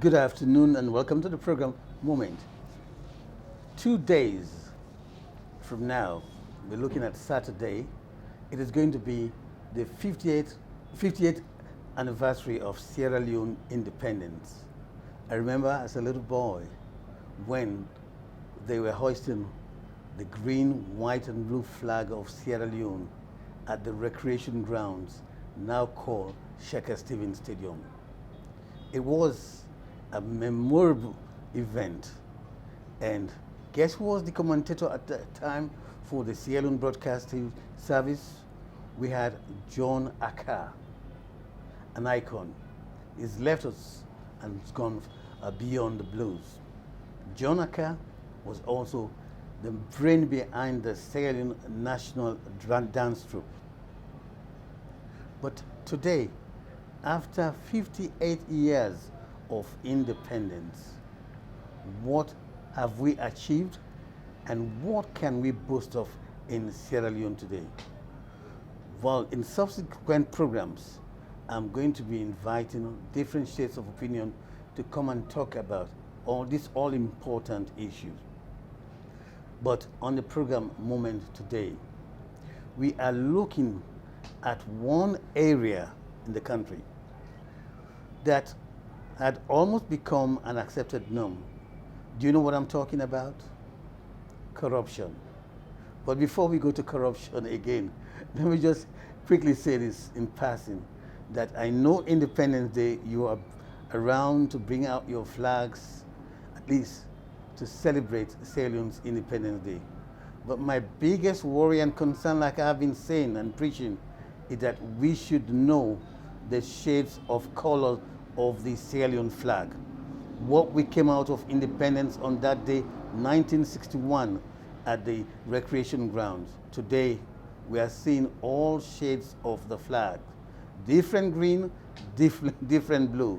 Good afternoon and welcome to the program Moment. 2 days from now, we're looking at Saturday. It is going to be the 58th anniversary of Sierra Leone independence. I remember as a little boy when they were hoisting the green, white, and blue flag of Sierra Leone at the recreation grounds now called Sheikh Stephen Stadium. It was a memorable event. And guess who was the commentator at that time for the Sierra Leone Broadcasting Service? We had John Akah, an icon. He's left us and has gone beyond the blues. John Akah was also the brain behind the Sierra Leone National Dance Troupe. But today, after 58 years of independence, what have we achieved and what can we boast of in Sierra Leone today? Well, in subsequent programs, I'm going to be inviting different shades of opinion to come and talk about all these all-important issues. But on the program Moment today, we are looking at one area in the country that had almost become an accepted norm. Do you know what I'm talking about? Corruption. But before we go to corruption again, let me just quickly say this in passing, that I know Independence Day, you are around to bring out your flags, at least to celebrate Sierra Leone's Independence Day. But my biggest worry and concern, like I've been saying and preaching, is that we should know the shades of color of the Sierra Leone flag. What we came out of independence on that day, 1961, at the recreation grounds. Today, we are seeing all shades of the flag. Different green, different blue.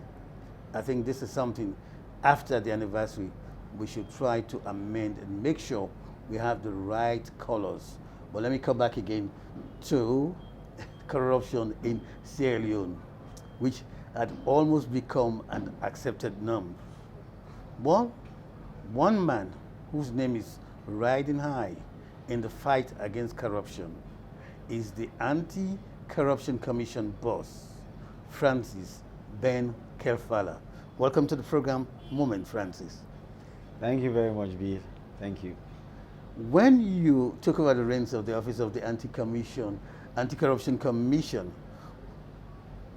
I think this is something, after the anniversary, we should try to amend and make sure we have the right colors. But let me come back again to corruption in Sierra Leone, which had almost become an accepted norm. Well, one man whose name is riding high in the fight against corruption is the Anti-Corruption Commission boss, Francis Ben Kelfala. Welcome to the program Moment, Francis. Thank you very much, Bill. Thank you. When you took over the reins of the office of the Anti-Corruption Commission,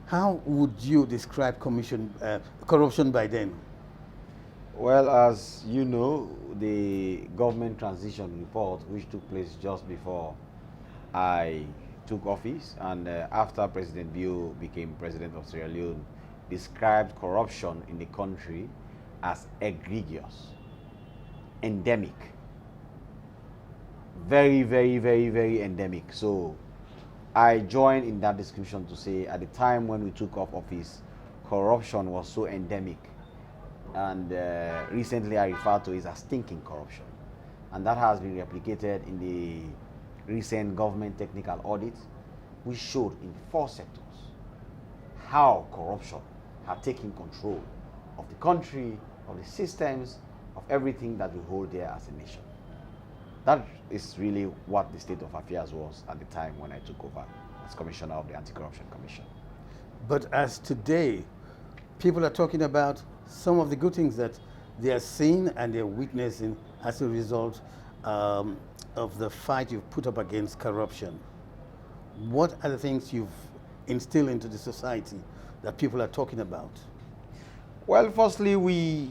how would you describe corruption by then? Well, as you know, the government transition report, which took place just before I took office and after President Bio became president of Sierra Leone, described corruption in the country as egregious, endemic, very, very, very, very endemic. So I joined in that description to say at the time when we took up office, corruption was so endemic. And recently I referred to it as stinking corruption. And that has been replicated in the recent government technical audit, which showed in 4 sectors how corruption had taken control of the country, of the systems, of everything that we hold there as a nation. That is really what the state of affairs was at the time when I took over as Commissioner of the Anti-Corruption Commission. But as today, people are talking about some of the good things that they are seeing and they're witnessing as a result of the fight you've put up against corruption. What are the things you've instilled into the society that people are talking about? Well, firstly, we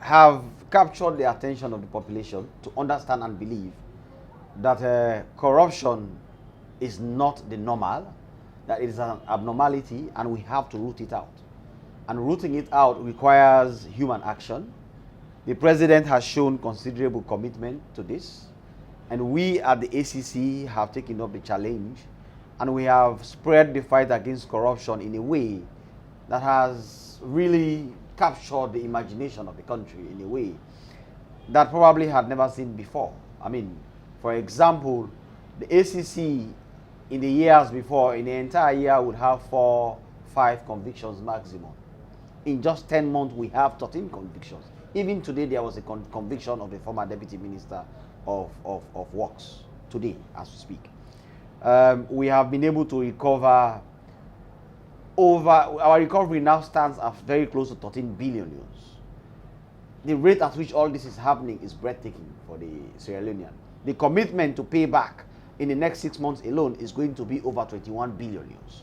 have captured the attention of the population to understand and believe that corruption is not the normal, that it is an abnormality and we have to root it out. And rooting it out requires human action. The president has shown considerable commitment to this, and we at the ACC have taken up the challenge, and we have spread the fight against corruption in a way that has really captured the imagination of the country in a way that probably had never seen before. I mean, for example, the ACC in the years before, in the entire year, would have 4, 5 convictions maximum. in just 10 months, we have 13 convictions. Even today, there was a conviction of the former Deputy Minister of Works, today, as we speak. We have been able to recover our recovery now stands at very close to 13 billion euros. The rate at which all this is happening is breathtaking for the Sierra Leonean. The commitment to pay back in the next 6 months alone is going to be over 21 billion euros.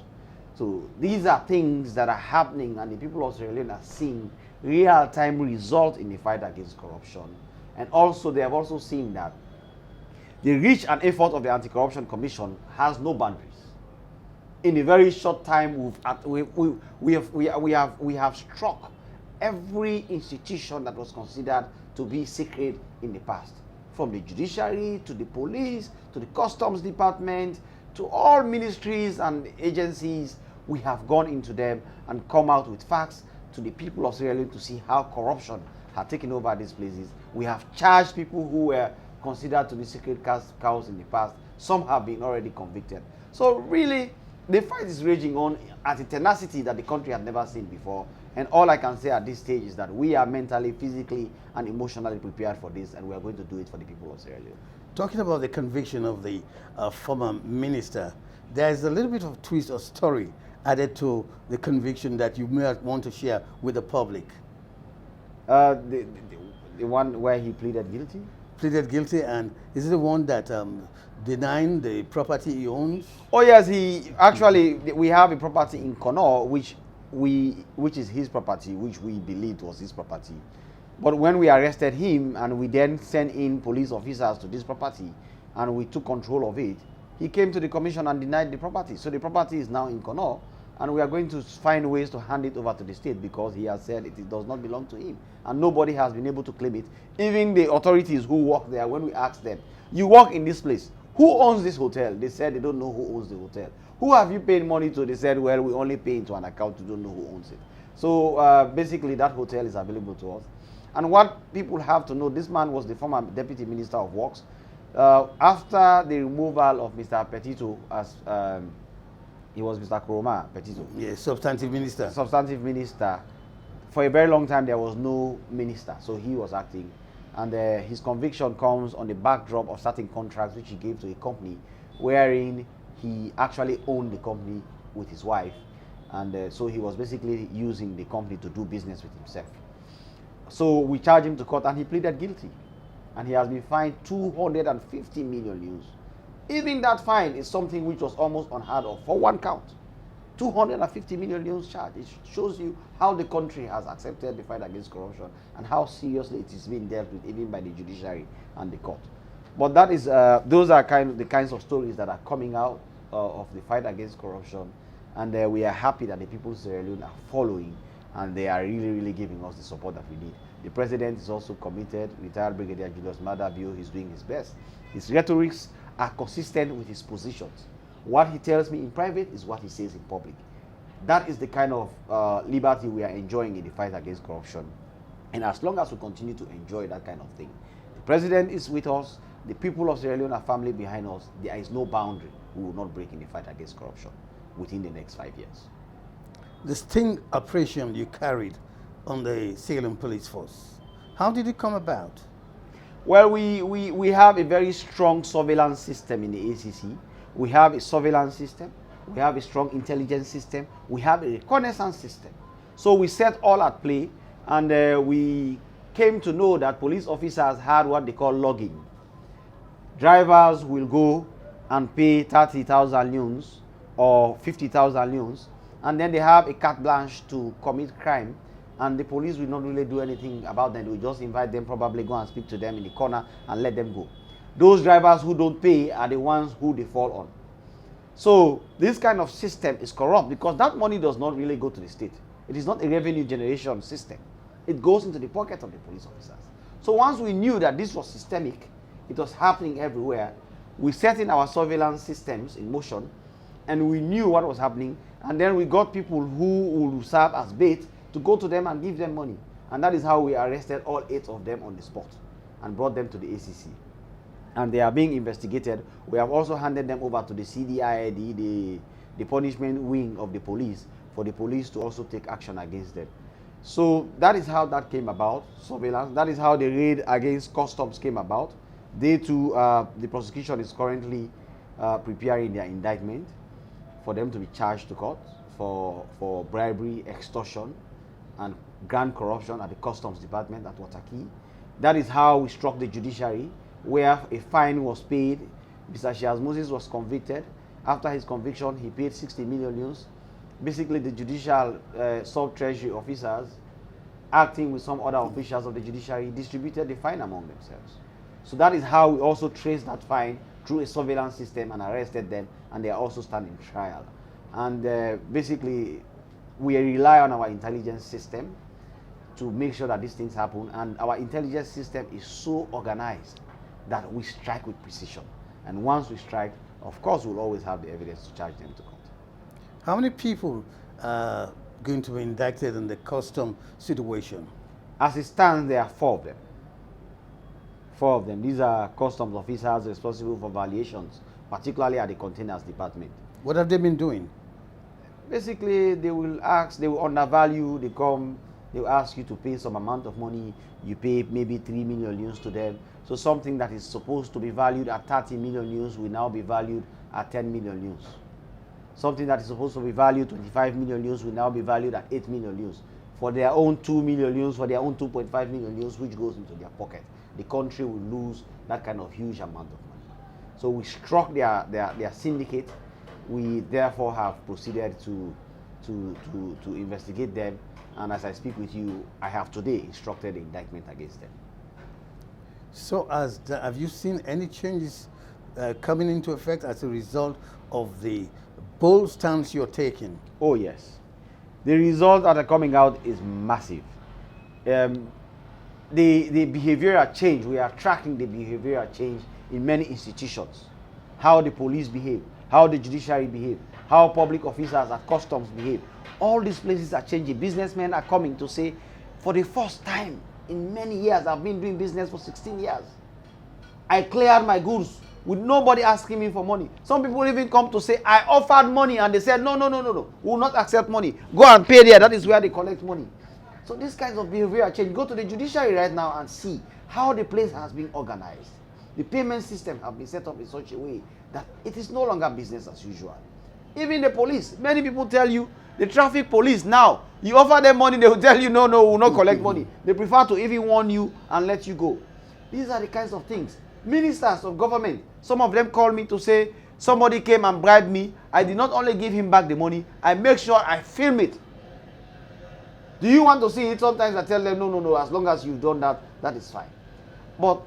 So these are things that are happening, and the people of Sierra Leone are seeing real-time results in the fight against corruption. And also, they have also seen that the reach and effort of the Anti-Corruption Commission has no boundaries. In a very short time, we have struck every institution that was considered to be secret in the past, from the judiciary to the police to the customs department to all ministries and agencies. We have gone into them and come out with facts to the people of Sierra Leone to see how corruption had taken over these places. We have charged people who were considered to be secret cows in the past. Some have been already convicted. So really, the fight is raging on at a tenacity that the country had never seen before. And all I can say at this stage is that we are mentally, physically, and emotionally prepared for this, and we are going to do it for the people of Sierra Leone. Talking about the conviction of the former minister, there's a little bit of twist or story added to the conviction that you may want to share with the public. The one where he pleaded guilty? Pleaded guilty, and is it the one that denying the property he owns? Oh yes, we have a property in Connaught which is his property, which we believed was his property. But when we arrested him and we then sent in police officers to this property and we took control of it, he came to the commission and denied the property. So the property is now in Connaught, and we are going to find ways to hand it over to the state because he has said it does not belong to him. And nobody has been able to claim it. Even the authorities who work there, when we asked them, you work in this place, who owns this hotel? They said they don't know who owns the hotel. Who have you paid money to? They said, well, we only pay into an account, we don't know who owns it. So basically that hotel is available to us. And what people have to know, this man was the former Deputy Minister of Works. After the removal of Mr. Petito, as he was Mr. Kuroma Petito. Yes, substantive minister. Substantive minister. For a very long time, there was no minister, so he was acting. And his conviction comes on the backdrop of certain contracts which he gave to a company, wherein he actually owned the company with his wife. And so he was basically using the company to do business with himself. So we charged him to court and he pleaded guilty. And he has been fined 250 million euros. Even that fine is something which was almost unheard of for one count. 250 million euros charge. It shows you how the country has accepted the fight against corruption and how seriously it is being dealt with even by the judiciary and the court. But that is, those are the kinds of stories that are coming out of the fight against corruption. And we are happy that the people of Sierra Leone are following, and they are really, really giving us the support that we need. The president is also committed. Retired Brigadier Julius Maada Bio is doing his best. His rhetorics are consistent with his positions. What he tells me in private is what he says in public. That is the kind of liberty we are enjoying in the fight against corruption. And as long as we continue to enjoy that kind of thing, the president is with us, the people of Sierra Leone are family behind us. There is no boundary we will not break in the fight against corruption within the next 5 years. The sting operation you carried on the Sierra Leone Police Force, how did it come about? Well, we have a very strong surveillance system in the ACC. We have a surveillance system. We have a strong intelligence system. We have a reconnaissance system. So we set all at play, and we came to know that police officers had what they call logging. Drivers will go and pay 30,000 luns or 50,000 luns, and then they have a carte blanche to commit crime, and the police will not really do anything about them. They will just invite them, probably go and speak to them in the corner and let them go. Those drivers who don't pay are the ones who they fall on. So this kind of system is corrupt because that money does not really go to the state. It is not a revenue generation system. It goes into the pocket of the police officers. So once we knew that this was systemic, it was happening everywhere, we set in our surveillance systems in motion, and we knew what was happening, and then we got people who would serve as bait to go to them and give them money. And that is how we arrested all 8 of them on the spot and brought them to the ACC. And they are being investigated. We have also handed them over to the CDID, the punishment wing of the police, for the police to also take action against them. So that is how that came about, surveillance. That is how the raid against customs came about. They too, the prosecution is currently preparing their indictment for them to be charged to court for bribery, extortion, and grand corruption at the customs department at Watakee. That is how we struck the judiciary, where a fine was paid. Mr. Shiaz Moses was convicted. After his conviction, he paid 60 million euros. Basically, the judicial sub-treasury officers, acting with some other officials of the judiciary, distributed the fine among themselves. So that is how we also traced that fine through a surveillance system and arrested them, and they are also standing trial. And basically, we rely on our intelligence system to make sure that these things happen, and our intelligence system is so organized that we strike with precision. And once we strike, of course, we'll always have the evidence to charge them to court. How many people are going to be indicted in the custom situation? As it stands, there are 4 of them. 4 of them. These are customs officers responsible for valuations, particularly at the containers department. What have they been doing? Basically, they will undervalue, they will ask you to pay some amount of money. You pay maybe 3 million euros to them. So something that is supposed to be valued at 30 million euros will now be valued at 10 million euros. Something that is supposed to be valued 25 million euros will now be valued at 8 million euros. For their own 2 million euros, for their own 2.5 million euros, which goes into their pocket. The country will lose that kind of huge amount of money. So we struck their syndicate. We therefore have proceeded to investigate them. And as I speak with you, I have today instructed the indictment against them. So have you seen any changes coming into effect as a result of the bold stance you're taking? Oh yes. The results that are coming out is massive. The behavioral change, we are tracking the behavioral change in many institutions. How the police behave, how the judiciary behave, how public officers at customs behave. All these places are changing. Businessmen are coming to say, for the first time in many years, I've been doing business for 16 years. I cleared my goods with nobody asking me for money. Some people even come to say, I offered money, and they said, no, we will not accept money. Go and pay there. That is where they collect money. So these kinds of behavior change. Go to the judiciary right now and see how the place has been organized. The payment system has been set up in such a way that it is no longer business as usual. Even the police, many people tell you, the traffic police now, you offer them money, they will tell you, no, we will not collect money. They prefer to even warn you and let you go. These are the kinds of things. Ministers of government, some of them call me to say, somebody came and bribed me. I did not only give him back the money, I make sure I film it. Do you want to see it? Sometimes I tell them, no, as long as you've done that, that is fine. But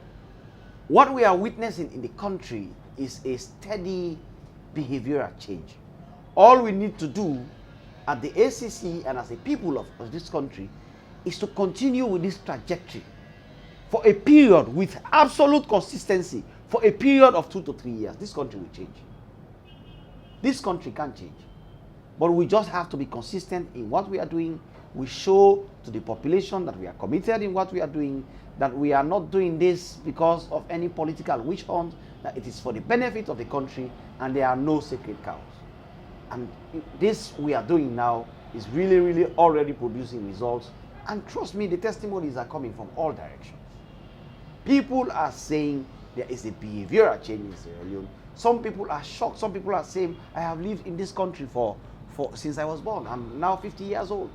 what we are witnessing in the country is a steady behavioral change. All we need to do at the ACC and as a people of this country is to continue with this trajectory for a period with absolute consistency, for a period of 2 to 3 years. This country will change. This country can change. But we just have to be consistent in what we are doing. We show to the population that we are committed in what we are doing, that we are not doing this because of any political witch hunt, that it is for the benefit of the country, and there are no sacred cows. And this we are doing now is really already producing results. And trust me, the testimonies are coming from all directions. People are saying there is a behavioral change in Sierra Leone. Some people are shocked. Some people are saying, I have lived in this country since I was born. I'm now 50 years old.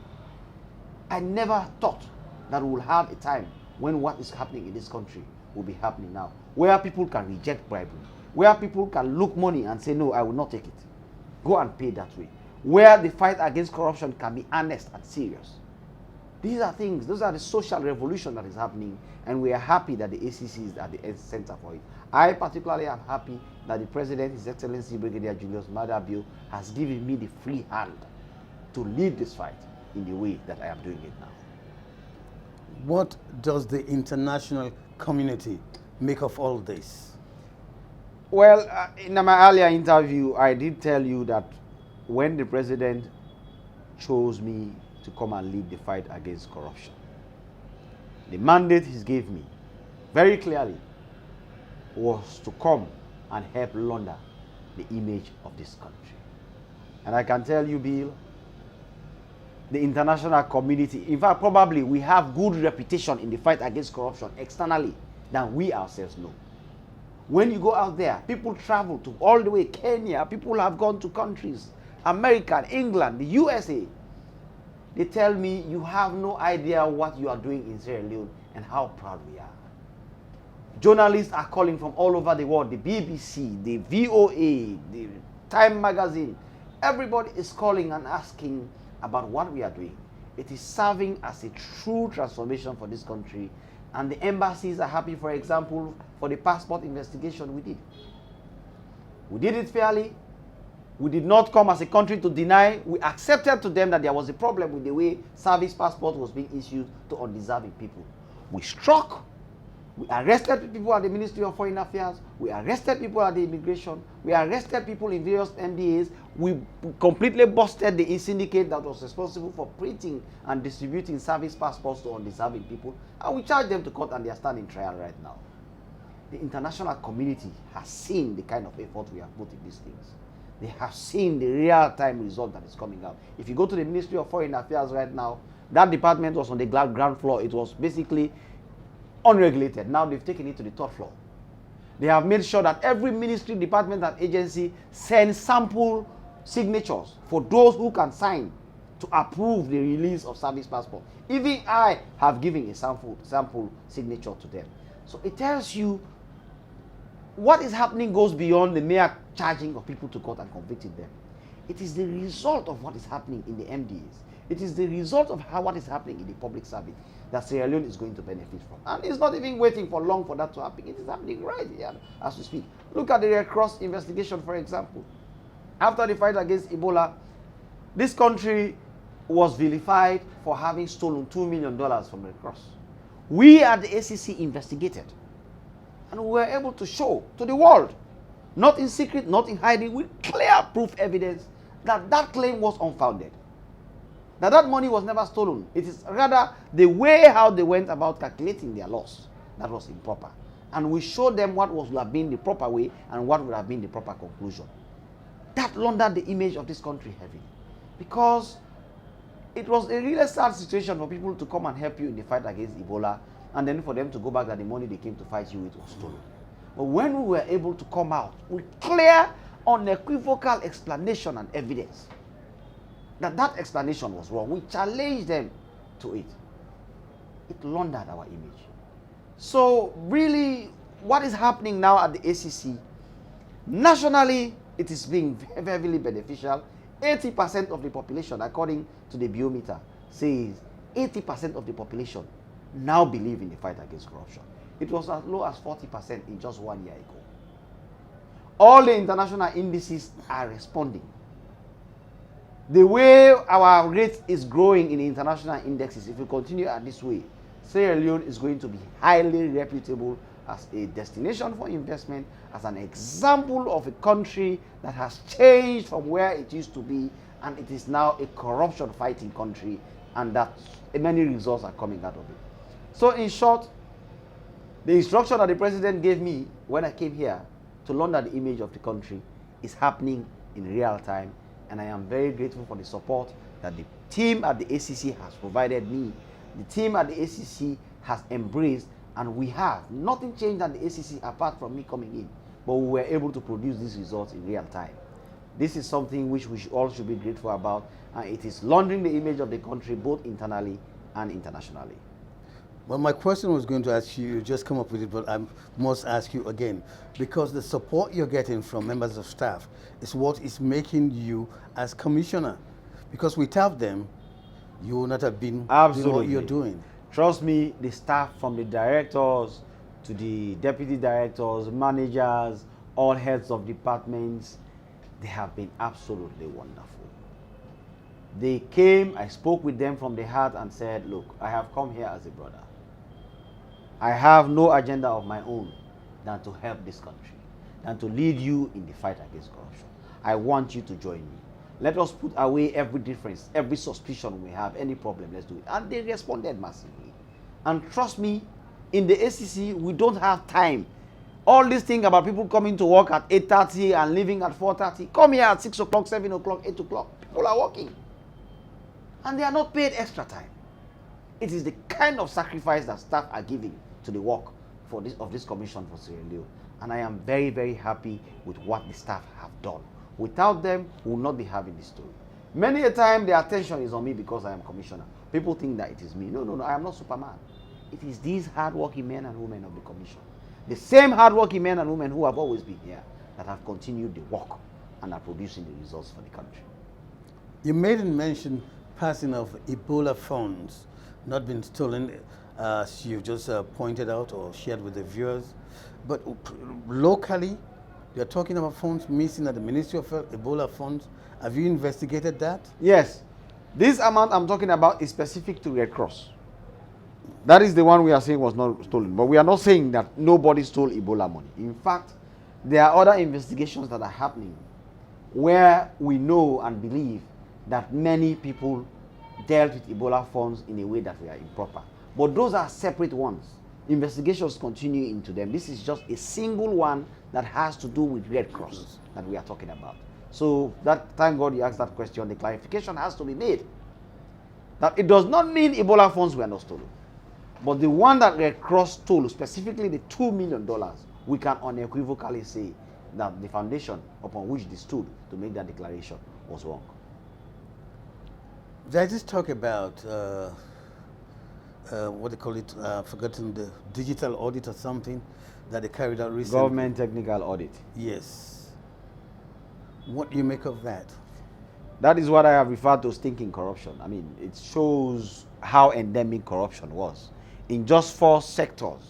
I never thought that we will have a time when what is happening in this country will be happening now, where people can reject bribery, where people can look money and say, no, I will not take it. Go and pay that way. Where the fight against corruption can be honest and serious. These are things, those are the social revolution that is happening, and we are happy that the ACC is at the center for it. I particularly am happy that the President, His Excellency Brigadier Julius Maada Bio, has given me the free hand to lead this fight in the way that I am doing it now. What does the international community make of all this? Well, in my earlier interview, I did tell you that when the President chose me to come and lead the fight against corruption, the mandate he gave me very clearly was to come and help launder the image of this country. And I can tell you, Bill, the international community, in fact, probably we have good reputation in the fight against corruption externally than we ourselves know. When you go out there, people travel to all the way Kenya, people have gone to countries, America, England, the USA. They tell me, you have no idea what you are doing in Sierra Leone and how proud we are. Journalists are calling from all over the world, the BBC, the VOA, the Time Magazine. Everybody is calling and asking about what we are doing. It is serving as a true transformation for this country. And the embassies are happy, for example, for the passport investigation we did. We did it fairly. We did not come as a country to deny. We accepted to them that there was a problem with the way service passport was being issued to undeserving people. We struck. We arrested people at the Ministry of Foreign Affairs. We arrested people at the Immigration. We arrested people in various MDAs. We completely busted the syndicate that was responsible for printing and distributing service passports to undeserving people. And we charged them to court, and they are standing trial right now. The international community has seen the kind of effort we have put in these things. They have seen the real-time result that is coming out. If you go to the Ministry of Foreign Affairs right now, that department was on the ground floor. It was basically unregulated. Now they've taken it to the third floor. They have made sure that every ministry, department, and agency sends sample signatures for those who can sign to approve the release of service passport. Even I have given a sample signature to them. So it tells you what is happening goes beyond the mere charging of people to court and convicting them. It is the result of what is happening in the MDAs. It is the result of what is happening in the public service that Sierra Leone is going to benefit from. And it's not even waiting for long for that to happen. It is happening right here as we speak. Look at the Red Cross investigation, for example. After the fight against Ebola, this country was vilified for having stolen $2 million from the Red Cross. We at the ACC investigated, and we were able to show to the world, not in secret, not in hiding, with clear proof evidence that that claim was unfounded. That money was never stolen. It is rather the way how they went about calculating their loss that was improper. And we showed them what would have been the proper way and what would have been the proper conclusion. That laundered the image of this country heavily, because it was a really sad situation for people to come and help you in the fight against Ebola, and then for them to go back that the money they came to fight you with was stolen. But when we were able to come out with clear, unequivocal explanation and evidence that explanation was wrong, we challenged them to it. It laundered our image. So really, what is happening now at the ACC, nationally, it is being heavily beneficial. 80% of the population, according to the Biometer, says 80% of the population now believe in the fight against corruption. It was as low as 40% in just 1 year ago. All the international indices are responding. The way our rate is growing in the international indexes, if we continue at this way, Sierra Leone is going to be highly reputable as a destination for investment, as an example of a country that has changed from where it used to be, and it is now a corruption-fighting country, and that many results are coming out of it. So in short, the instruction that the president gave me when I came here to launder the image of the country is happening in real time, and I am very grateful for the support that the team at the ACC has provided me. The team at the ACC has embraced, and we have nothing changed at the ACC apart from me coming in, but we were able to produce these results in real time. This is something which we all should be grateful about, and it is laundering the image of the country both internally and internationally. Well, my question was going to ask you, you just come up with it, but I must ask you again, because the support you're getting from members of staff is what is making you as commissioner. Because without them, you would not have been doing what you're doing. Trust me, the staff from the directors to the deputy directors, managers, all heads of departments, they have been absolutely wonderful. They came, I spoke with them from the heart and said, look, I have come here as a brother. I have no agenda of my own than to help this country, than to lead you in the fight against corruption. I want you to join me. Let us put away every difference, every suspicion we have, any problem, let's do it. And they responded massively. And trust me, in the ACC, we don't have time. All this thing about people coming to work at 8:30 and leaving at 4:30, come here at 6 o'clock, 7 o'clock, 8 o'clock. People are working. and they are not paid extra time. It is the kind of sacrifice that staff are giving to the work for this commission for Sierra Leone. And I am very, very happy with what the staff have done. Without them, we will not be having this story. Many a time, the attention is on me because I am commissioner. People think that it is me. No, no, no, I am not Superman. It is these hardworking men and women of the commission. The same hardworking men and women who have always been here that have continued the work and are producing the results for the country. You made mention passing of Ebola funds not been stolen, as you just pointed out or shared with the viewers. But locally, you're talking about funds missing at the Ministry of Health, Ebola funds. Have you investigated that? Yes. This amount I'm talking about is specific to Red Cross. That is the one we are saying was not stolen. But we are not saying that nobody stole Ebola money. In fact, there are other investigations that are happening where we know and believe that many people dealt with Ebola funds in a way that were improper. But those are separate ones. Investigations continue into them. This is just a single one that has to do with Red Cross that we are talking about. So that, thank God you asked that question. The clarification has to be made that it does not mean Ebola funds were not stolen. But the one that Red Cross stole, specifically the $2 million, we can unequivocally say that the foundation upon which they stood to make that declaration was wrong. There's this talk about what they call it, forgotten, the digital audit or something that they carried out recently. Government technical audit. Yes. What do you make of that? That is what I have referred to as stinking corruption. I mean, it shows how endemic corruption was. In just 4 sectors,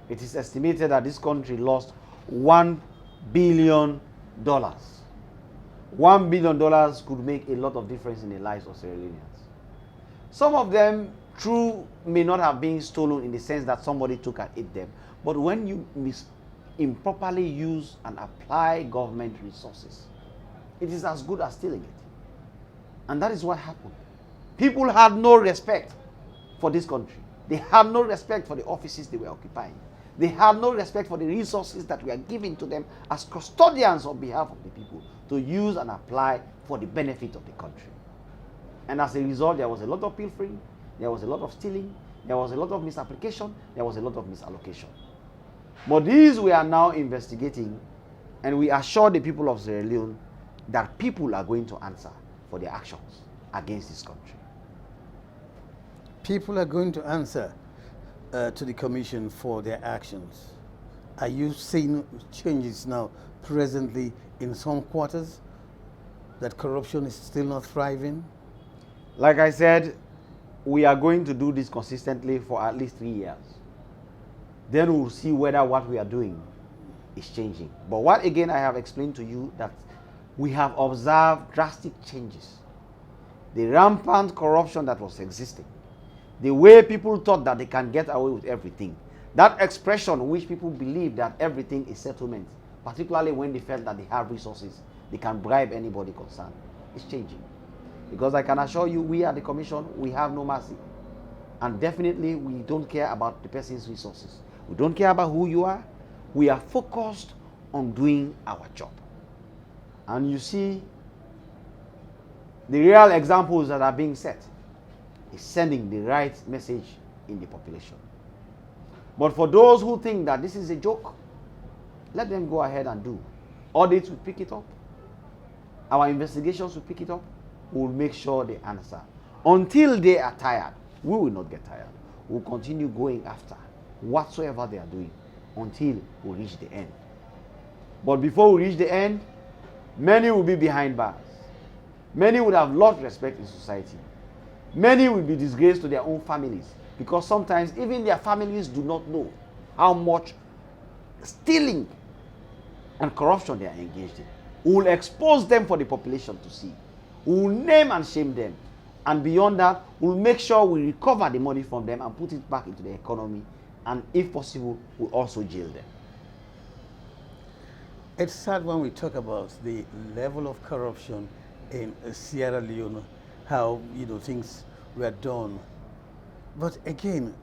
it is estimated that this country lost $1 billion. $1 billion could make a lot of difference in the lives of Sierra Leoneans. Some of them, true, may not have been stolen in the sense that somebody took and ate them. But when you improperly use and apply government resources, it is as good as stealing it. And that is what happened. People had no respect for this country. They had no respect for the offices they were occupying. They had no respect for the resources that were given to them as custodians on behalf of the people to use and apply for the benefit of the country. And as a result, there was a lot of pilfering, there was a lot of stealing, there was a lot of misapplication, there was a lot of misallocation. But these we are now investigating, and we assure the people of Sierra Leone that people are going to answer for their actions against this country. People are going to answer to the commission for their actions. Are you seeing changes now presently in some quarters that corruption is still not thriving? Like I said, we are going to do this consistently for at least 3 years. Then we'll see whether what we are doing is changing. But what again I have explained to you that we have observed drastic changes. The rampant corruption that was existing, the way people thought that they can get away with everything, that expression which people believe that everything is settlement, particularly when they felt that they have resources, they can bribe anybody concerned, is changing. Because I can assure you, we at the commission, we have no mercy. And definitely we don't care about the person's resources. We don't care about who you are. We are focused on doing our job. And you see, the real examples that are being set is sending the right message in the population. But for those who think that this is a joke, let them go ahead and do. Audits will pick it up. Our investigations will pick it up. We will make sure they answer. Until they are tired, we will not get tired. We will continue going after whatsoever they are doing until we reach the end. But before we reach the end, many will be behind bars. Many would have lost respect in society. Many will be disgraced to their own families because sometimes even their families do not know how much stealing and corruption they are engaged in. We will expose them for the population to see. We will name and shame them. And beyond that, we will make sure we recover the money from them and put it back into the economy. And if possible, we'll also jail them. It's sad when we talk about the level of corruption in Sierra Leone, how things were done. But again,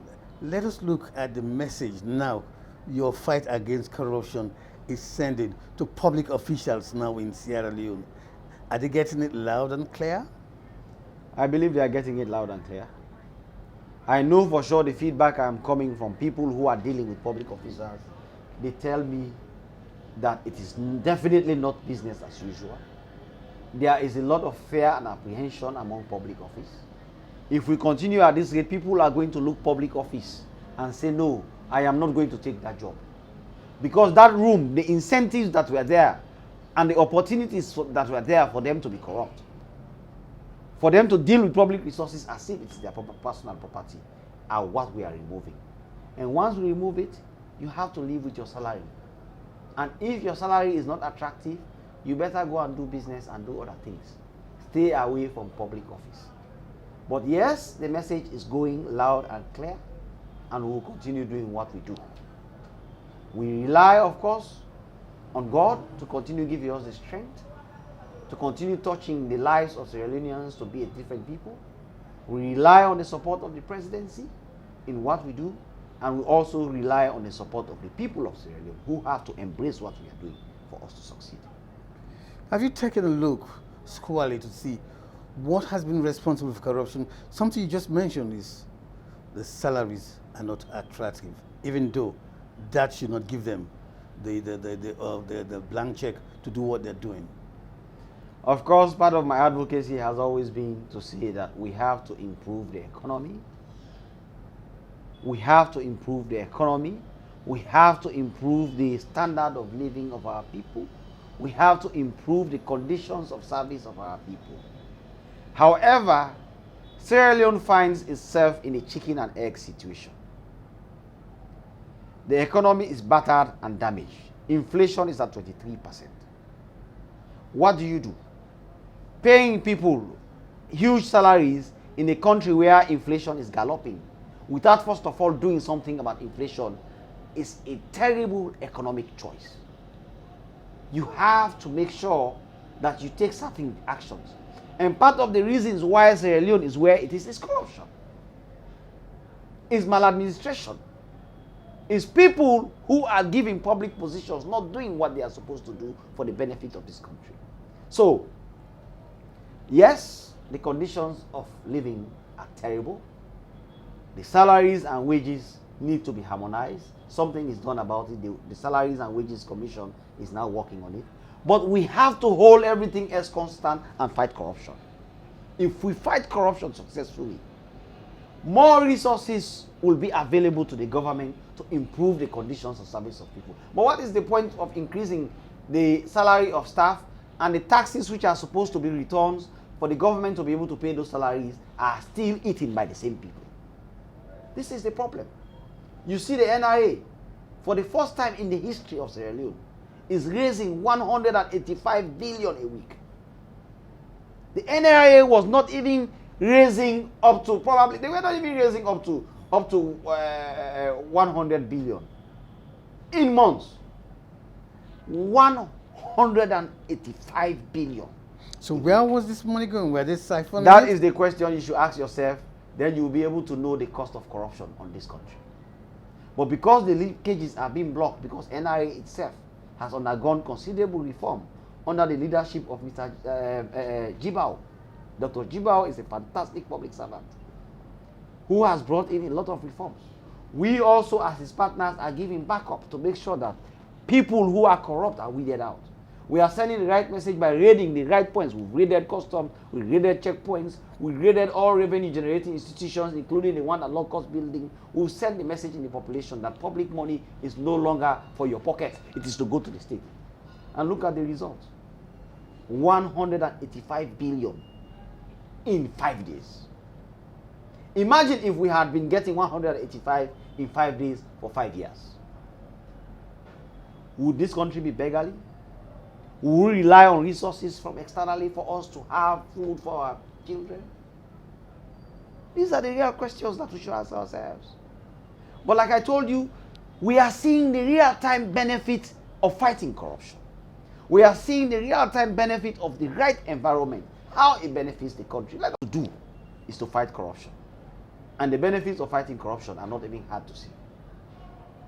let us look at the message now your fight against corruption is sending to public officials now in Sierra Leone. Are they getting it loud and clear? I believe they are getting it loud and clear. I know for sure the feedback I'm coming from people who are dealing with public officers. They tell me that it is definitely not business as usual. There is a lot of fear and apprehension among public office. If we continue at this rate, people are going to look public office and say, no, I am not going to take that job. Because that room, the incentives that were there and the opportunities that were there for them to be corrupt, for them to deal with public resources as if it's their personal property, are what we are removing. And once we remove it, you have to live with your salary. And if your salary is not attractive, you better go and do business and do other things. Stay away from public office. But yes, the message is going loud and clear, and we will continue doing what we do. We rely, of course, on God to continue giving us the strength, to continue touching the lives of Sierra Leoneans to be a different people. We rely on the support of the presidency in what we do, and we also rely on the support of the people of Sierra Leone who have to embrace what we are doing for us to succeed. Have you taken a look squarely to see what has been responsible for corruption? Something you just mentioned is the salaries are not attractive, even though that should not give them the blank check to do what they're doing. Of course, part of my advocacy has always been to say that we have to improve the economy. We have to improve the economy. We have to improve the standard of living of our people. We have to improve the conditions of service of our people. However, Sierra Leone finds itself in a chicken and egg situation. The economy is battered and damaged. Inflation is at 23%. What do you do? Paying people huge salaries in a country where inflation is galloping without first of all doing something about inflation is a terrible economic choice. You have to make sure that you take certain actions. And part of the reasons why Sierra Leone is where it is corruption. It's maladministration. It's people who are given public positions not doing what they are supposed to do for the benefit of this country. So, yes, the conditions of living are terrible. The salaries and wages need to be harmonized. Something is done about it. The Salaries and Wages Commission is now working on it. But we have to hold everything else constant and fight corruption. If we fight corruption successfully, more resources will be available to the government to improve the conditions of service of people. But what is the point of increasing the salary of staff and the taxes which are supposed to be returns for the government to be able to pay those salaries are still eaten by the same people? This is the problem. You see, the NRA, for the first time in the history of Sierra Leone, is raising 185 billion a week. The NRA was not even raising up to, probably, they were not even raising up to 100 billion in months. 185 billion. So where was this money going? Were they siphoning? That is the question you should ask yourself. Then you will be able to know the cost of corruption on this country. But because the leakages are being blocked, because NRA itself has undergone considerable reform under the leadership of Mr. Jibao. Dr. Jibao is a fantastic public servant who has brought in a lot of reforms. We also, as his partners, are giving backup to make sure that people who are corrupt are weeded out. We are sending the right message by raiding the right points. We've raided customs, we've raided checkpoints, we've raided all revenue-generating institutions, including the one at Low-Cost Building. We've sent the message in the population that public money is no longer for your pocket. It is to go to the state. And look at the results. 185 billion in 5 days. Imagine if we had been getting 185 in 5 days for 5 years. Would this country be beggarly? Will we rely on resources from externally for us to have food for our children? These are the real questions that we should ask ourselves. But like I told you, we are seeing the real-time benefit of fighting corruption. We are seeing the real-time benefit of the right environment, how it benefits the country. What we do is to fight corruption. And the benefits of fighting corruption are not even hard to see.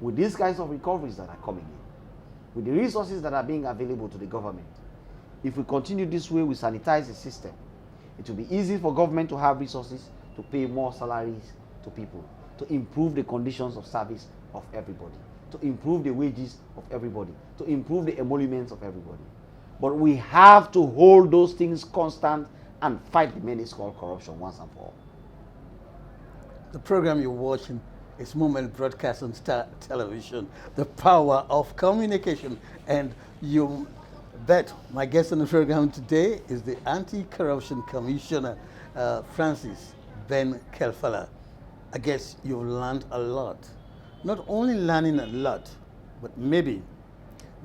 With these kinds of recoveries that are coming in, with the resources that are being available to the government, if we continue this way, we sanitize the system. It will be easy for government to have resources to pay more salaries to people, to improve the conditions of service of everybody, to improve the wages of everybody, to improve the emoluments of everybody. But we have to hold those things constant and fight the menace called corruption once and for all. The program you're watching is Moment broadcast on Star Television, the power of communication. And you bet my guest on the program today is the Anti-Corruption Commissioner, Francis Ben Kelfala. I guess you've learned a lot. Not only learning a lot, but maybe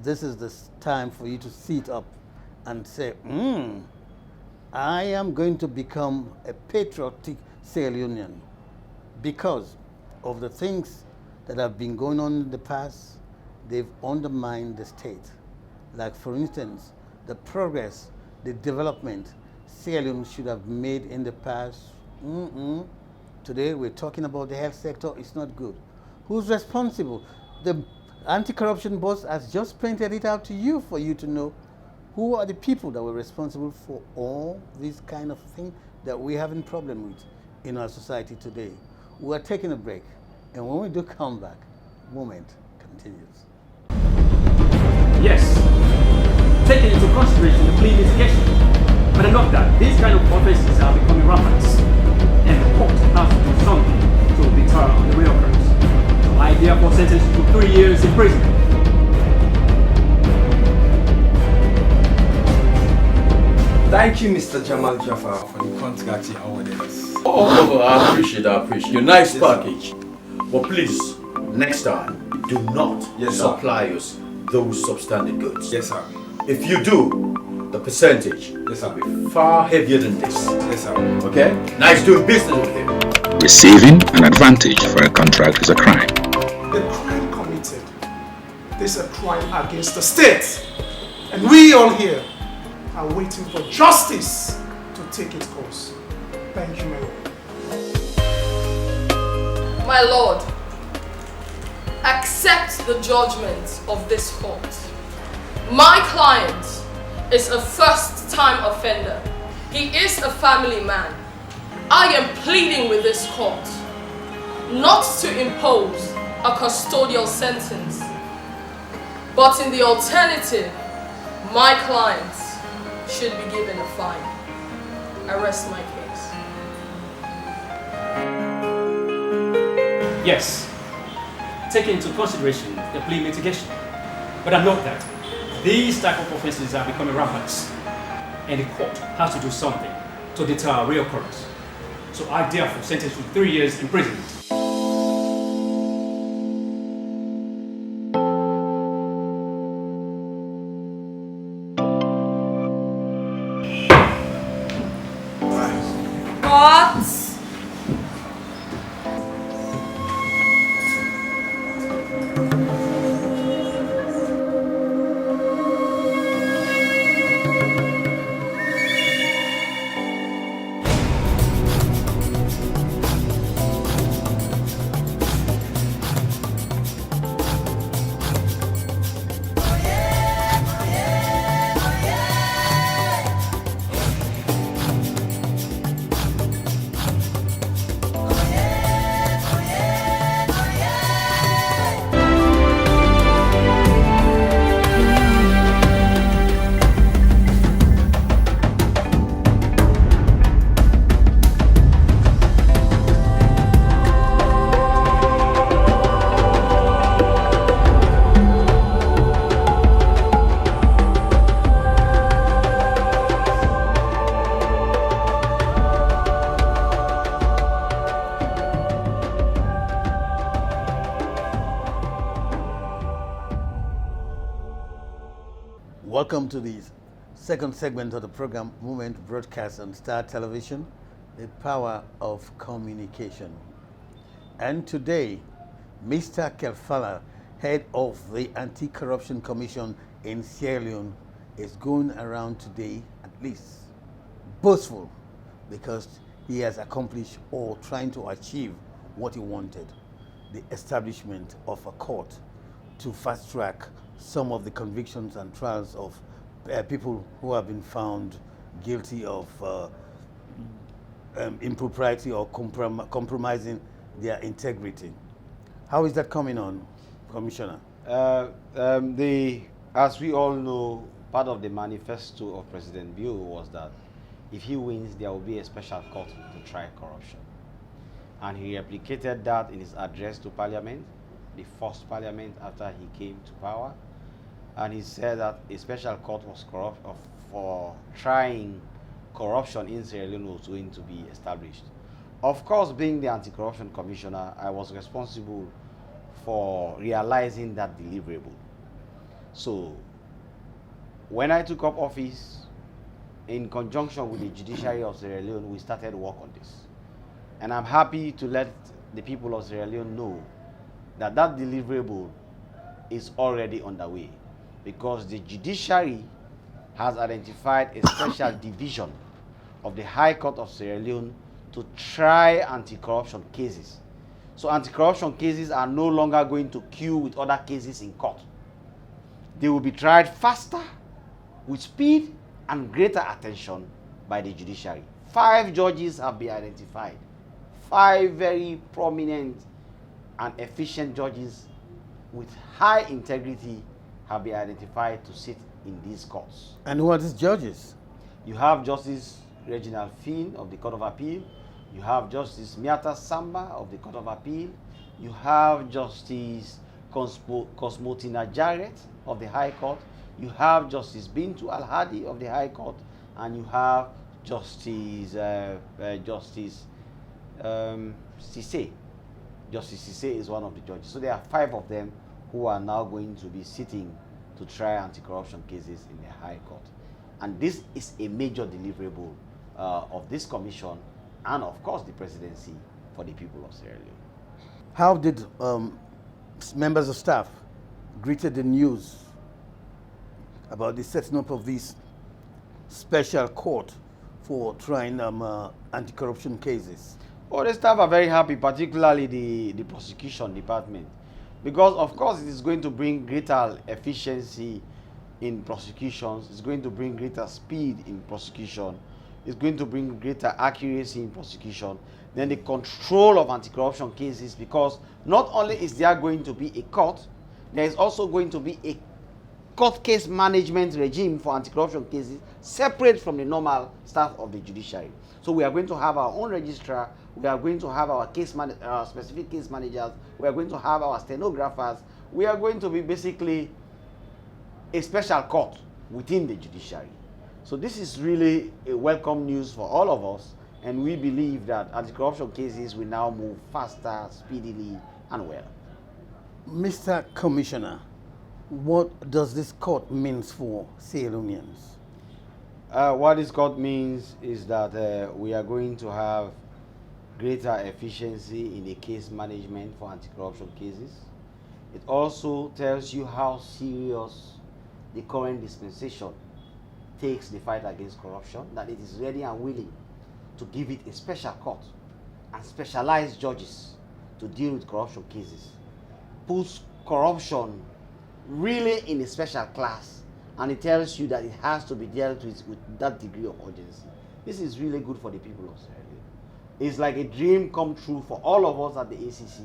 this is the time for you to sit up and say, I am going to become a patriotic Sierra Leonean because of the things that have been going on in the past. They've undermined the state. Like, for instance, the progress, the development Sierra Leone should have made in the past. Today we're talking about the health sector. It's not good. Who's responsible? The anti-corruption boss has just printed it out to you for you to know who are the people that were responsible for all these kind of things that we're having problem with in our society today. We're taking a break, and when we do come back, Moment continues. Yes, taking into consideration the plea mitigation, but not that these kind of offenses are becoming rampant, and the court has to do something to deter the reoccurrence. So I therefore sentence you to 3 years in prison. Thank you, Mr. Jamal Jafar, for the contract you awarded us. Oh, I appreciate your nice package. But please, next time, do not supply us those substandard goods. Yes, sir. If you do, the percentage will be far heavier than this. Yes, sir. Okay? Nice doing business with him. Receiving an advantage for a contract is a crime. The crime committed is a crime against the state. And we all here are waiting for justice to take its course. Thank you, my lord. My lord, accept the judgment of this court. My client is a first-time offender. He is a family man. I am pleading with this court not to impose a custodial sentence, but in the alternative, my client should be given a fine. I rest my case. Yes, taking into consideration the plea mitigation, but not that these type of offenses are becoming rampant, and the court has to do something to deter reoccurrence. So I therefore sentence you to 3 years imprisonment. What? Welcome to the second segment of the program, Moment broadcast on Star Television, the power of communication. And today, Mr. Kelfala, head of the Anti-Corruption Commission in Sierra Leone, is going around today, at least, boastful, because he has accomplished or trying to achieve what he wanted, the establishment of a court to fast track some of the convictions and trials of people who have been found guilty of impropriety or compromising their integrity. How is that coming on, Commissioner? As we all know, part of the manifesto of President Bio was that if he wins, there will be a special court to try corruption. And he replicated that in his address to Parliament, the first Parliament after he came to power. And he said that a special court was for trying corruption in Sierra Leone was going to be established. Of course, being the Anti-Corruption Commissioner, I was responsible for realizing that deliverable. So, when I took up office, in conjunction with the judiciary of Sierra Leone, we started work on this. And I'm happy to let the people of Sierra Leone know that that deliverable is already underway, because the judiciary has identified a special division of the High Court of Sierra Leone to try anti-corruption cases. So anti-corruption cases are no longer going to queue with other cases in court. They will be tried faster, with speed and greater attention by the judiciary. 5 judges have been identified. 5 very prominent and efficient judges with high integrity have been identified to sit in these courts. And who are these judges? You have Justice Reginald Finn of the Court of Appeal. You have Justice Miata Samba of the Court of Appeal. You have Justice Cosmotina Jarrett of the High Court. You have Justice Bintu Al-Hadi of the High Court. And you have Justice Sise. Justice Sise is one of the judges. So there are 5 of them who are now going to be sitting to try anti-corruption cases in the High Court. And this is a major deliverable of this commission and, of course, the presidency for the people of Sierra Leone. How did members of staff greeted the news about the setting up of this special court for trying anti-corruption cases? Oh, the staff are very happy, particularly the prosecution department, because of course it is going to bring greater efficiency in prosecutions, it's going to bring greater speed in prosecution, it's going to bring greater accuracy in prosecution, then the control of anti-corruption cases, because not only is there going to be a court, there is also going to be a court case management regime for anti-corruption cases separate from the normal staff of the judiciary. So we are going to have our own registrar, we are going to have our specific case managers, we are going to have our stenographers, we are going to be basically a special court within the judiciary. So this is really a welcome news for all of us, and we believe that anti-corruption cases will now move faster, speedily, and well. Mr. Commissioner, what does this court mean for Sierra Leoneans? What this court means is that we are going to have greater efficiency in the case management for anti-corruption cases. It also tells you how serious the current dispensation takes the fight against corruption, that it is ready and willing to give it a special court and specialized judges to deal with corruption cases. Puts corruption really in a special class, and it tells you that it has to be dealt with that degree of urgency. This is really good for the people of Sierra Leone. It's like a dream come true for all of us at the ACC,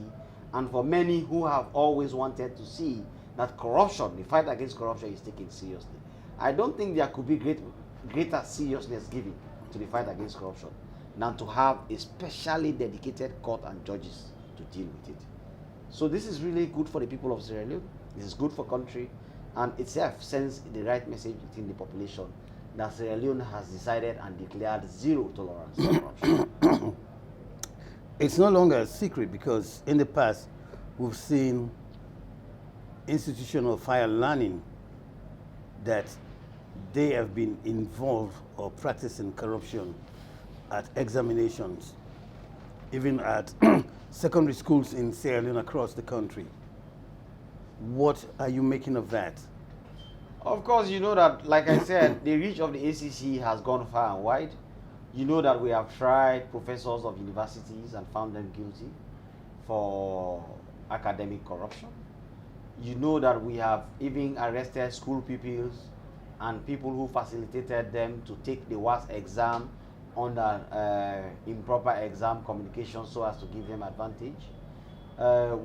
and for many who have always wanted to see that corruption, the fight against corruption, is taken seriously. I don't think there could be greater seriousness given to the fight against corruption than to have a specially dedicated court and judges to deal with it. So this is really good for the people of Sierra Leone. This is good for country, and itself sends the right message within the population that Sierra Leone has decided and declared zero tolerance to corruption. It's no longer a secret, because in the past we've seen institutions of higher learning that they have been involved or practicing corruption at examinations, even at secondary schools in Sierra Leone across the country. What are you making of that? Of course, you know that, like I said, the reach of the ACC has gone far and wide. You know that we have tried professors of universities and found them guilty for academic corruption. You know that we have even arrested school pupils and people who facilitated them to take the WAS exam under improper exam communication so as to give them advantage.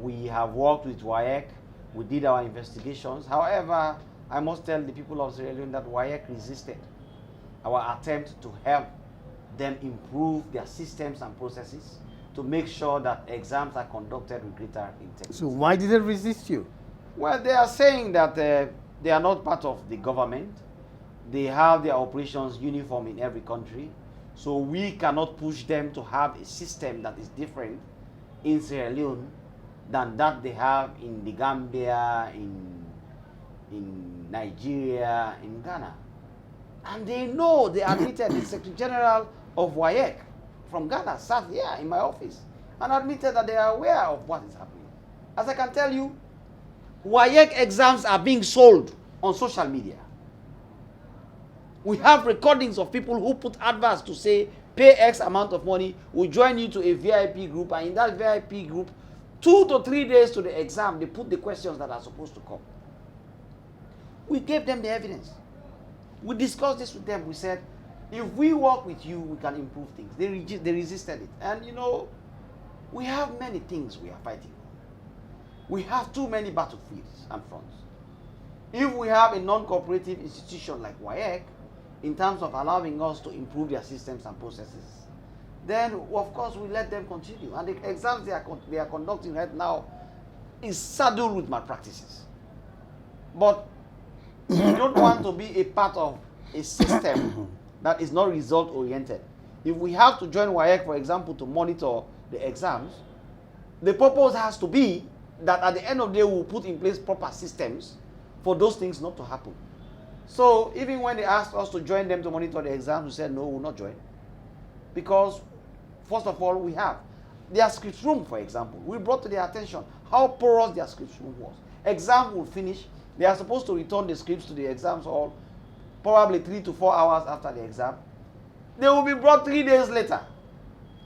We have worked with WAEC. We did our investigations. However, I must tell the people of Sierra Leone that WAEC resisted our attempt to help them improve their systems and processes to make sure that exams are conducted with greater integrity. So why did they resist you? Well, they are saying that they are not part of the government. They have their operations uniform in every country. So we cannot push them to have a system that is different in Sierra Leone than that they have in the Gambia, in Nigeria, in Ghana. And they know, they admitted, the Secretary General of WAEC from Ghana sat here in my office and admitted that they are aware of what is happening. As I can tell you, WAEC exams are being sold on social media. We have recordings of people who put adverts to say, pay X amount of money, we'll join you to a VIP group, and in that VIP group, 2 to 3 days to the exam, they put the questions that are supposed to come. We gave them the evidence. We discussed this with them. We said, if we work with you, we can improve things. They resisted it. And you know, we have many things we are fighting. We have too many battlefields and fronts. If we have a non-cooperative institution like WAEC, in terms of allowing us to improve their systems and processes, then of course we let them continue. And the exams they are conducting right now is saddled with malpractices. But we don't want to be a part of a system that is not result oriented. If we have to join WAEC, for example, to monitor the exams, the purpose has to be that at the end of the day we'll put in place proper systems for those things not to happen. So even when they asked us to join them to monitor the exams, we said no, we'll not join. Because first of all, we have their script room, for example. We brought to their attention how porous their script room was. Exam will finish. They are supposed to return the scripts to the exams hall probably 3 to 4 hours after the exam. They will be brought 3 days later.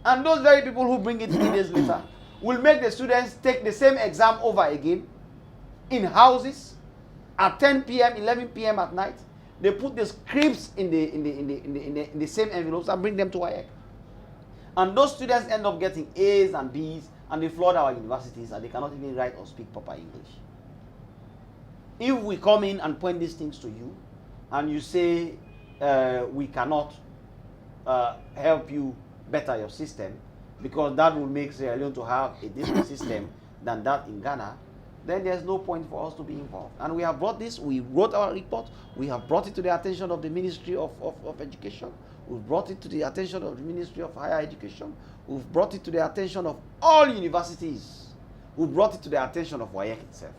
And those very people who bring it 3 days later will make the students take the same exam over again in houses at 10 p.m., 11 p.m. at night. They put the scripts in the same envelopes and bring them to WAEC. And those students end up getting A's and B's, and they flood our universities, and they cannot even write or speak proper English. If we come in and point these things to you, and you say we cannot help you better your system, because that will make Sierra Leone to have a different system than that in Ghana, then there's no point for us to be involved. And we have brought this, we wrote our report, we have brought it to the attention of the Ministry of Education, we've brought it to the attention of the Ministry of Higher Education, we've brought it to the attention of all universities, we've brought it to the attention of WAEC itself.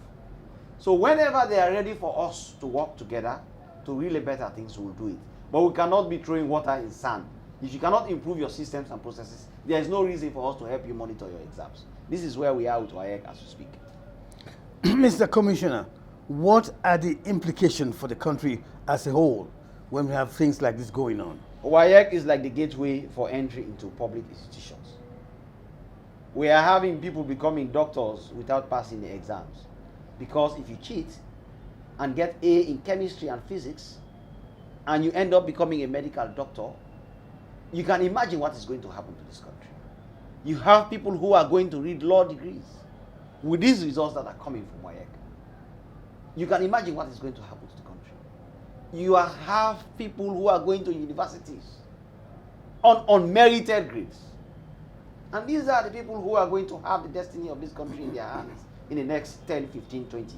So whenever they are ready for us to work together to really better things, we'll do it. But we cannot be throwing water in sand. If you cannot improve your systems and processes, there is no reason for us to help you monitor your exams. This is where we are with WAEC as we speak. Mr. Commissioner, what are the implications for the country as a whole when we have things like this going on? WAEC is like the gateway for entry into public institutions. We are having people becoming doctors without passing the exams. Because if you cheat and get A in chemistry and physics, and you end up becoming a medical doctor, you can imagine what is going to happen to this country. You have people who are going to read law degrees with these results that are coming from WAEC. You can imagine what is going to happen to the country. You have people who are going to universities on unmerited grades. And these are the people who are going to have the destiny of this country in their hands in the next 10, 15, 20 years.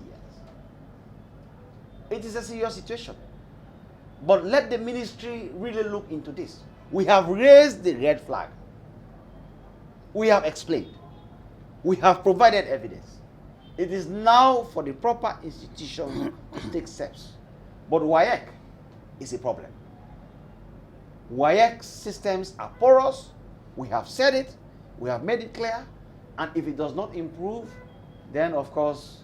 It is a serious situation. But let the ministry really look into this. We have raised the red flag. We have explained. We have provided evidence. It is now for the proper institution to take steps. But WAEC is a problem. WAEC systems are porous. We have said it. We have made it clear. And if it does not improve, then of course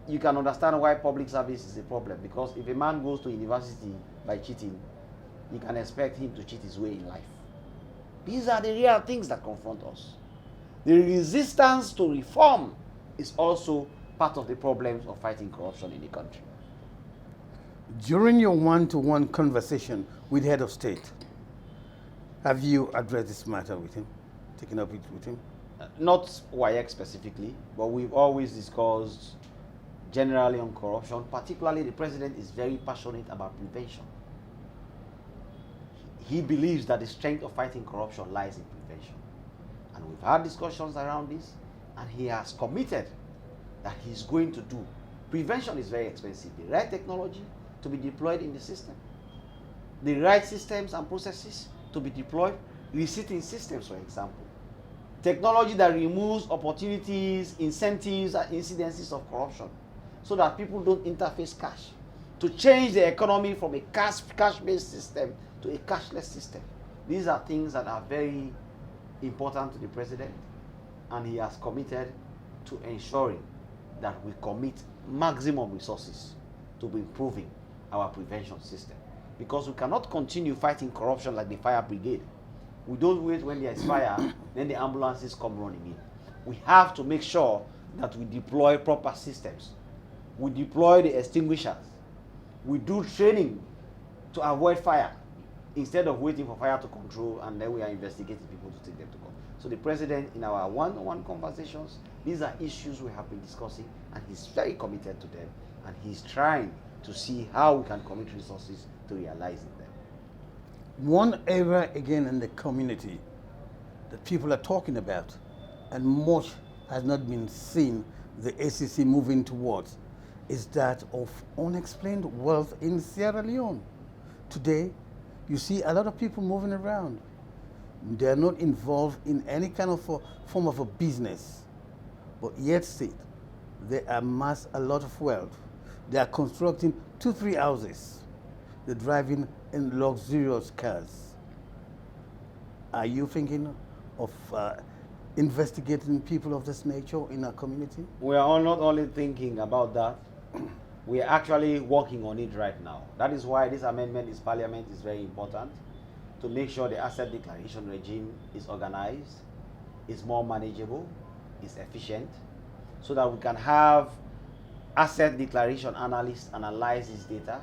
you can understand why public service is a problem. Because if a man goes to university by cheating, you can expect him to cheat his way in life. These are the real things that confront us. The resistance to reform is also part of the problems of fighting corruption in the country. During your one-to-one conversation with the head of state, Have you addressed this matter with him? Taken up it with him? Not WAEC specifically, but we've always discussed generally on corruption. Particularly, the president is very passionate about prevention. He believes that the strength of fighting corruption lies in prevention. And we've had discussions around this, and he has committed that he's going to do. Prevention is very expensive. The right technology to be deployed in the system, the right systems and processes to be deployed, receipting systems, for example. Technology that removes opportunities, incentives, and incidences of corruption so that people don't interface cash. To change the economy from a cash-based system to a cashless system. These are things that are very important to the president, and he has committed to ensuring that we commit maximum resources to improving our prevention system. Because we cannot continue fighting corruption like the fire brigade. We don't wait when there is fire, then the ambulances come running in. We have to make sure that we deploy proper systems. We deploy the extinguishers. We do training to avoid fire instead of waiting for fire to control, and then we are investigating people to take them to court. So the president, in our one-on-one conversations, these are issues we have been discussing, and he's very committed to them, and he's trying to see how we can commit resources to realizing them. One area again in the community that people are talking about, and much has not been seen the ACC moving towards, is that of unexplained wealth in Sierra Leone. Today, you see a lot of people moving around. They are not involved in any kind of form of a business, but yet still, they amass a lot of wealth. They are constructing 2-3 houses. They're driving in luxurious cars. Are you thinking of investigating people of this nature in our community? We are not only thinking about that, we are actually working on it right now. That is why this amendment in Parliament is very important, to make sure the asset declaration regime is organized, is more manageable, is efficient, so that we can have asset declaration analysts analyze this data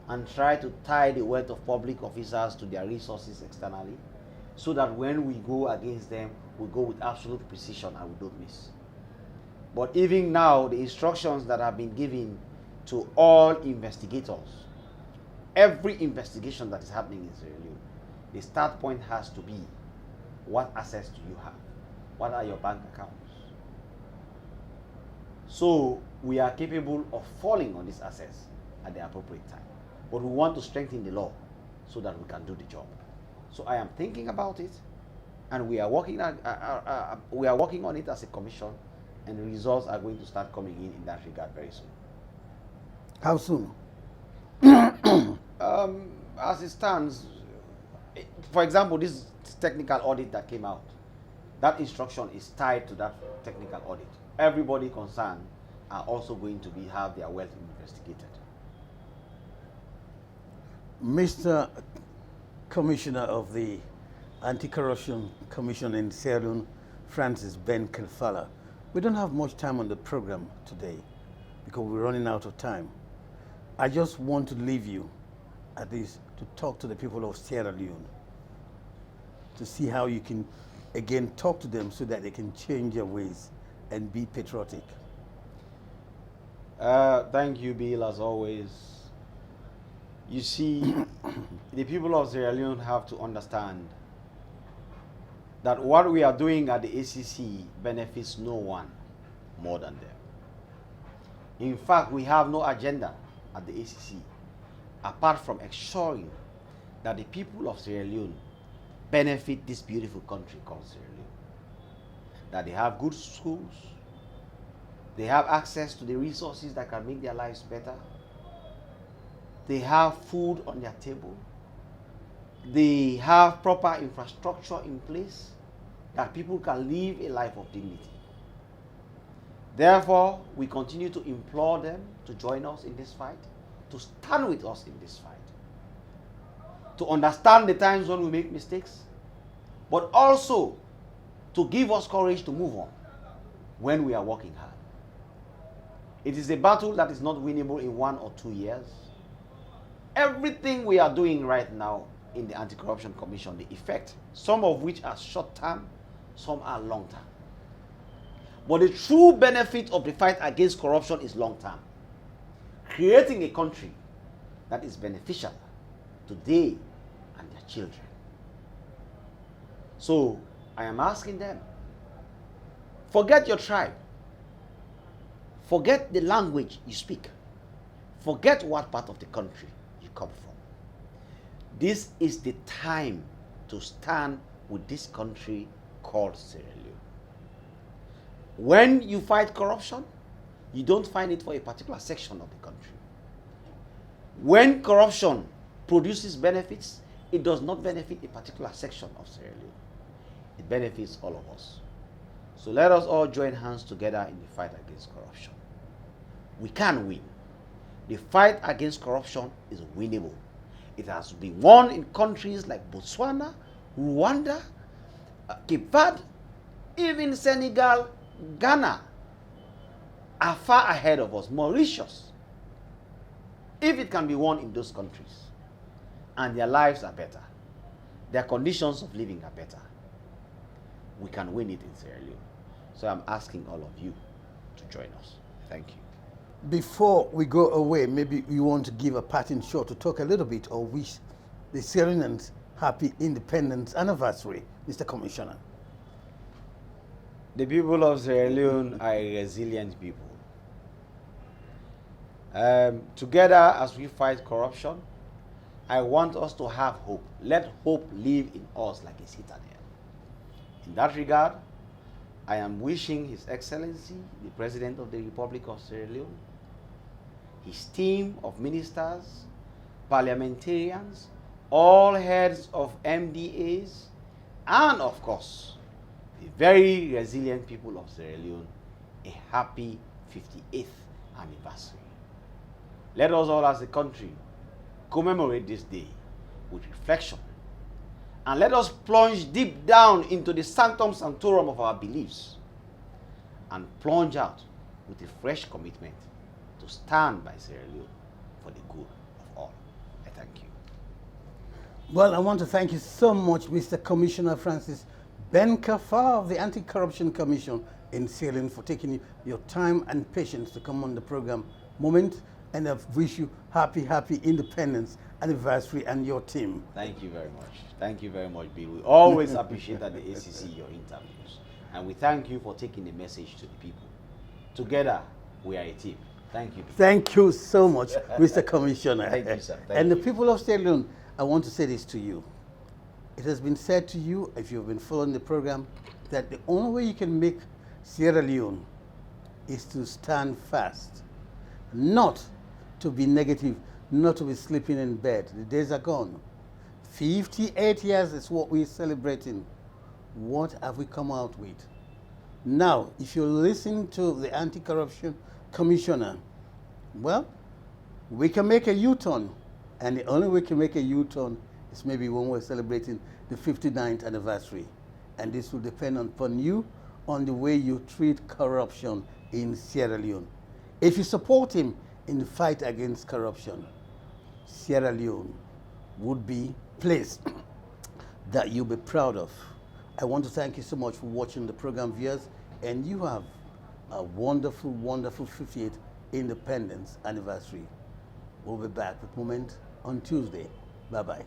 and try to tie the wealth of public officers to their resources externally, so that when we go against them, we go with absolute precision and we don't miss. But even now, the instructions that have been given to all investigators, every investigation that is happening in Sierra Leone, the start point has to be, what assets do you have? What are your bank accounts? So we are capable of falling on these assets at the appropriate time. But we want to strengthen the law so that we can do the job. So I am thinking about it, and we are working on it as a commission, and the results are going to start coming in that regard very soon. How soon? As it stands, for example, this technical audit that came out, that instruction is tied to that technical audit. Everybody concerned are also going to have their wealth investigated. Mr. Commissioner of the Anti-Corruption Commission in Sierra Leone, Francis Ben Kilfala, we don't have much time on the program today because we're running out of time. I just want to leave you at least to talk to the people of Sierra Leone, to see how you can again talk to them so that they can change their ways and be patriotic. Thank you, Bill, as always. You see, the people of Sierra Leone have to understand that what we are doing at the ACC benefits no one more than them. In fact, we have no agenda at the ACC apart from ensuring that the people of Sierra Leone benefit this beautiful country called Sierra Leone. That they have good schools, they have access to the resources that can make their lives better, they have food on their table, they have proper infrastructure in place, that people can live a life of dignity. Therefore, we continue to implore them to join us in this fight, to stand with us in this fight, to understand the times when we make mistakes, but also to give us courage to move on when we are working hard. It is a battle that is not winnable in 1 or 2 years. Everything we are doing right now in the Anti-Corruption Commission, the effect, some of which are short-term, some are long-term. But the true benefit of the fight against corruption is long-term. Creating a country that is beneficial to they and their children. So, I am asking them, forget your tribe. Forget the language you speak. Forget what part of the country you come from. This is the time to stand with this country called Sierra Leone. When you fight corruption, you don't find it for a particular section of the country. When corruption produces benefits, it does not benefit a particular section of Sierra Leone. It benefits all of us. So let us all join hands together in the fight against corruption. We can win. The fight against corruption is winnable. It has been won in countries like Botswana, Rwanda, Cape Verde, even Senegal, Ghana are far ahead of us. Mauritius. If it can be won in those countries, and their lives are better, their conditions of living are better, we can win it in Sierra Leone. So I'm asking all of you to join us. Thank you. Before we go away, maybe you want to give a parting shot to talk a little bit or wish the Sierra Leoneans happy independence anniversary, Mr. Commissioner. The people of Sierra Leone are a resilient people. Together, as we fight corruption, I want us to have hope. Let hope live in us like a citadel. In that regard, I am wishing His Excellency, the President of the Republic of Sierra Leone, his team of ministers, parliamentarians, all heads of MDAs, and of course, the very resilient people of Sierra Leone, a happy 58th anniversary. Let us all as a country commemorate this day with reflection, and let us plunge deep down into the sanctum sanctorum of our beliefs and plunge out with a fresh commitment to stand by Sierra Leone for the good of all. I thank you. Well, I want to thank you so much, Mr. Commissioner Francis Ben-Kafar of the Anti-Corruption Commission in Sierra Leone, for taking your time and patience to come on the program Moment, and I wish you happy independence anniversary and your team. Thank you very much. Thank you very much, Bill. We always appreciate at the ACC your interviews, and we thank you for taking the message to the people. Together, we are a team. Thank you. Thank you so much, Mr. Commissioner. Thank you, sir. Thank and you. The people of Sierra Leone, I want to say this to you. It has been said to you, if you've been following the program, that the only way you can make Sierra Leone is to stand fast, not to be negative, not to be sleeping in bed. The days are gone. 58 years is what we're celebrating. What have we come out with? Now, if you listen to the Anti-Corruption Commissioner, well, we can make a U-turn. And the only way we can make a U-turn is maybe when we're celebrating the 59th anniversary. And this will depend upon you, on the way you treat corruption in Sierra Leone. If you support him in the fight against corruption, Sierra Leone would be a place that you'll be proud of. I want to thank you so much for watching the program, viewers, and you have a wonderful, wonderful 58th Independence anniversary. We'll be back with Moment on Tuesday. Bye-bye.